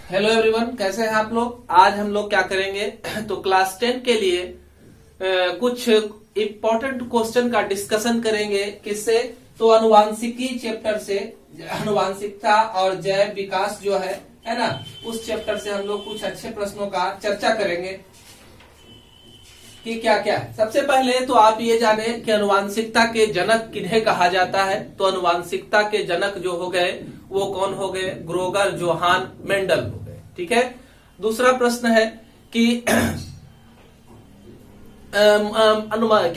Hello everyone, कैसे हैं आप लोग। आज हम लोग क्या करेंगे तो क्लास 10 के लिए कुछ इम्पोर्टेंट क्वेश्चन का डिस्कशन करेंगे। किससे? तो अनुवांशिकी चैप्टर से, अनुवांशिकता और जैव विकास जो है ना, उस चैप्टर से हम लोग कुछ अच्छे प्रश्नों का चर्चा करेंगे कि क्या क्या है। सबसे पहले तो आप ये जाने कि अनुवांशिकता के जनक किन्हें कहा जाता है। तो अनुवांशिकता के जनक जो हो गए वो कौन हो गए? ग्रोगर, जोहान, मेंडल हो गए। ठीक है। दूसरा प्रश्न है कि क्या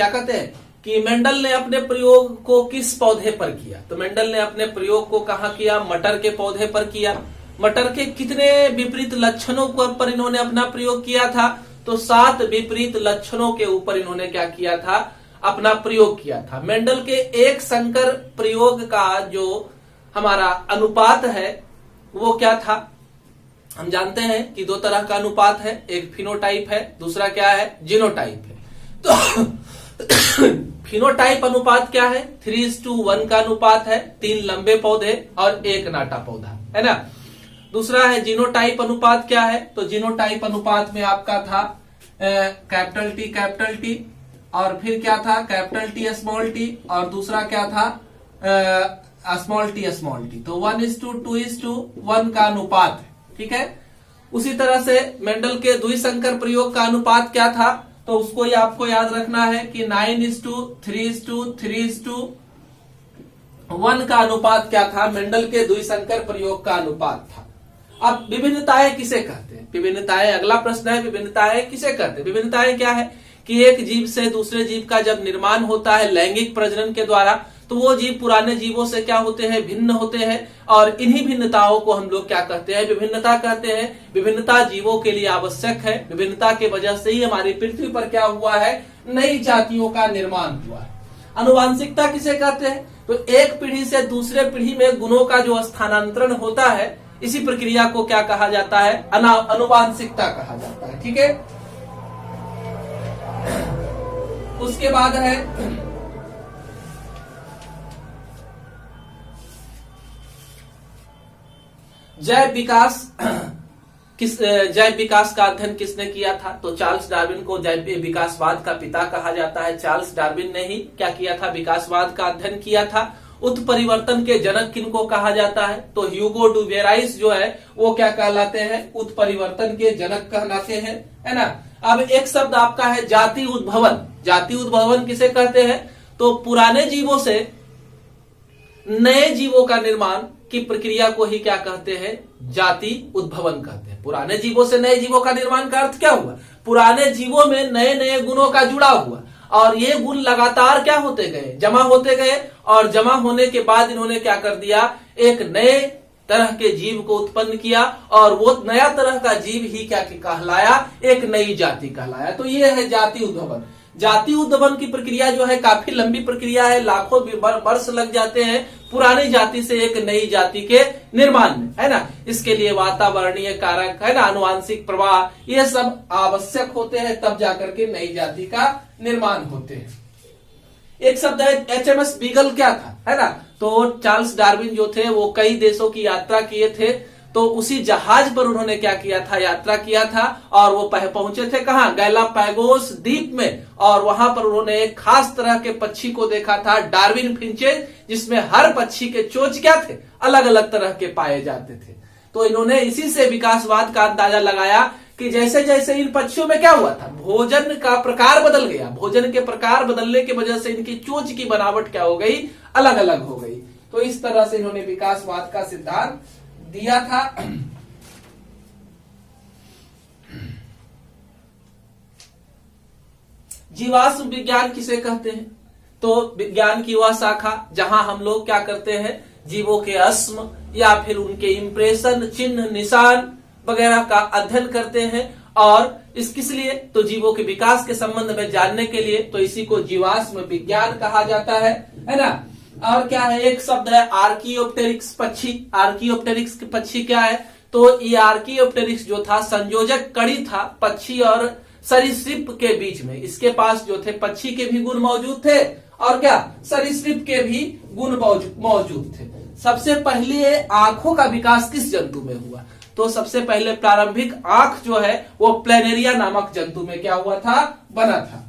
कहते हैं कि मेंडल ने अपने प्रयोग को किस पौधे पर किया। तो मेंडल ने अपने प्रयोग को कहाँ किया? मटर के पौधे पर किया। मटर के कितने विपरीत लक्षणों पर इन्होंने अपना प्रयोग किया था? तो 7 विपरीत लक्षणों के ऊपर इन्होंने क्या किया था? अपना प्रयोग किया था। मेंडल के एक संकर प्रयोग का जो हमारा अनुपात है वो क्या था? हम जानते हैं कि 2 तरह का अनुपात है, एक फिनोटाइप है, दूसरा क्या है? जीनोटाइप है। तो फिनोटाइप अनुपात क्या है? 3:1 का अनुपात है, 3 लंबे पौधे और 1 नाटा पौधा, है ना। दूसरा है जीनोटाइप अनुपात। क्या है? तो जीनोटाइप अनुपात में आपका था कैपिटल टी और फिर क्या था? कैपिटल टी स्मॉल टी, और दूसरा क्या था? Small T. तो 1:2:1 का अनुपात है। ठीक है। उसी तरह से मेंडल के द्विसंकर प्रयोग का अनुपात क्या था? तो उसको ही आपको याद रखना है कि 9:3:3:1 का अनुपात क्या था? मेंडल के द्विसंकर प्रयोग का अनुपात था। अब विभिन्नताएं किसे कहते हैं? विभिन्नताएं, अगला प्रश्न है, विभिन्नताएं किसे कहते हैं? विभिन्नताएं क्या है कि एक जीव से दूसरे जीव का जब निर्माण होता है लैंगिक प्रजनन के द्वारा, तो वो जीव पुराने जीवों से क्या होते हैं? भिन्न होते हैं। और इन्हीं भिन्नताओं को हम लोग क्या कहते हैं? विभिन्नता कहते हैं। विभिन्नता जीवों के लिए आवश्यक है। विभिन्नता की वजह से ही हमारी पृथ्वी पर क्या हुआ है? नई जातियों का निर्माण हुआ है। अनुवांशिकता किसे कहते हैं? तो एक पीढ़ी से दूसरे पीढ़ी में गुणों का जो स्थानांतरण होता है, इसी प्रक्रिया को क्या कहा जाता है? अनुवांशिकता कहा जाता है। ठीक है। उसके बाद है जैव विकास। जैव विकास का अध्ययन किसने किया था? तो चार्ल्स डार्विन को जैव विकासवाद का पिता कहा जाता है। चार्ल्स डार्विन ने ही क्या किया था? विकासवाद का अध्ययन किया था। उत्परिवर्तन के जनक किनको कहा जाता है? तो ह्यूगो डुबेराइस जो है वो क्या कहलाते हैं? उत्परिवर्तन के जनक कहलाते हैं, है ना। अब एक शब्द आपका है जाति उद्भवन। जाति उद्भवन किसे कहते हैं? तो पुराने जीवों से नए जीवों का निर्माण की प्रक्रिया को ही क्या कहते हैं? जाति उद्भवन कहते हैं। पुराने जीवों से नए जीवों का निर्माण का अर्थ क्या हुआ? पुराने जीवों में नए नए गुणों का जुड़ाव हुआ और ये गुण लगातार क्या होते गए? जमा होते गए, और जमा होने के बाद इन्होंने क्या कर दिया? एक नए तरह के जीव को उत्पन्न किया, और वो नया तरह का जीव ही क्या कहलाया? एक नई जाति कहलाया। तो ये है जाति उद्भवन। जाति उद्भवन की प्रक्रिया जो है काफी लंबी प्रक्रिया है, लाखों वर्ष लग जाते हैं पुरानी जाति से एक नई जाति के निर्माण में, है ना। इसके लिए वातावरणीय कारक, है ना, आनुवांशिक प्रवाह, ये सब आवश्यक होते हैं, तब जाकर के नई जाति का निर्माण होते हैं। एक शब्द है HMS बीगल। क्या था, है ना। तो चार्ल्स डार्विन जो थे वो कई देशों की यात्रा किए थे, तो उसी जहाज पर उन्होंने क्या किया था? यात्रा किया था, और वो पहुंचे थे कहां? गैलापागोस द्वीप में, और वहां पर उन्होंने एक खास तरह के पक्षी को देखा था, डार्विन फिंचेज, जिसमें हर पक्षी के चोंच क्या थे? अलग अलग तरह के पाए जाते थे। तो इन्होंने इसी से विकासवाद का अंदाजा लगाया कि जैसे जैसे इन पक्षियों में क्या हुआ था? भोजन का प्रकार बदल गया। भोजन के प्रकार बदलने की वजह से इनकी चोंच की बनावट क्या हो गई? अलग अलग हो गई। तो इस तरह से इन्होंने विकासवाद का सिद्धांत दिया था। जीवाश्म विज्ञान किसे कहते हैं? तो विज्ञान की वह शाखा जहां हम लोग क्या करते हैं? जीवों के अस्म या फिर उनके इंप्रेशन, चिन्ह, निशान वगैरह का अध्ययन करते हैं। और किस लिए? तो जीवों के विकास के संबंध में जानने के लिए। तो इसी को जीवाश्म विज्ञान कहा जाता है ना। और क्या है? एक शब्द है आर्कियोप्टेरिक्स पक्षी। आर्कियोप्टेरिक्स पक्षी क्या है? तो ये आर्कियोप्टेरिक्स जो था संयोजक कड़ी था पक्षी और सरीसृप के बीच में। इसके पास जो थे पक्षी के भी गुण मौजूद थे, और क्या? सरीसृप के भी गुण मौजूद थे। सबसे पहले आंखों का विकास किस जंतु में हुआ? तो सबसे पहले प्रारंभिक आंख जो है वो प्लेनेरिया नामक जंतु में क्या हुआ था, बना था।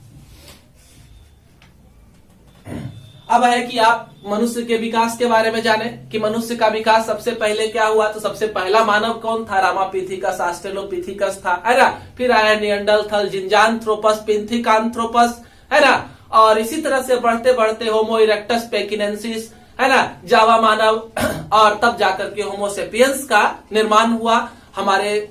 अब है कि आप मनुष्य के विकास के बारे में जाने कि मनुष्य का विकास सबसे पहले क्या हुआ। तो सबसे पहला मानव कौन था, रामापिथिकस ऑस्ट्रेलोपिथिकस था, है ना। फिर आया निएंडरथल, जिंजांथ्रोपस, पिंथिकांथ्रोपस, है ना। और इसी तरह से बढ़ते बढ़ते होमो इरेक्टस पेकिनेंसिस, है ना, जावा मानव, और तब जाकर के होमोसेपियंस का निर्माण हुआ। हमारे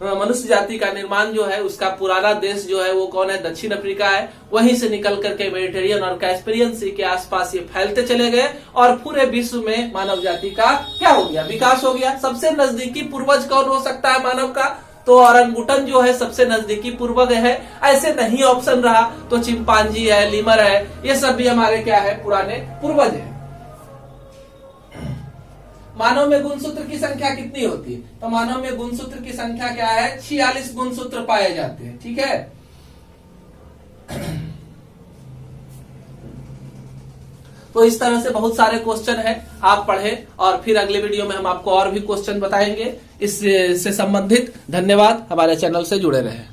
मनुष्य जाति का निर्माण जो है उसका पुराना देश जो है वो कौन है, दक्षिण अफ्रीका है। वहीं से निकल करके मेडिटेरियन और कैस्पियन सी के आसपास ये फैलते चले गए और पूरे विश्व में मानव जाति का क्या हो गया, विकास हो गया। सबसे नजदीकी पूर्वज कौन हो सकता है मानव का, तो औरंगुटन जो है सबसे नजदीकी पूर्वज है। ऐसे नहीं ऑप्शन रहा तो चिंपांजी है, लीमर है, ये सब भी हमारे क्या है, पुराने पूर्वज है। मानव में गुणसूत्र की संख्या कितनी होती है, तो मानव में गुणसूत्र की संख्या क्या है, 46 गुणसूत्र पाए जाते हैं, ठीक है। तो इस तरह से बहुत सारे क्वेश्चन हैं, आप पढ़ें और फिर अगले वीडियो में हम आपको और भी क्वेश्चन बताएंगे इससे संबंधित। धन्यवाद, हमारे चैनल से जुड़े रहें।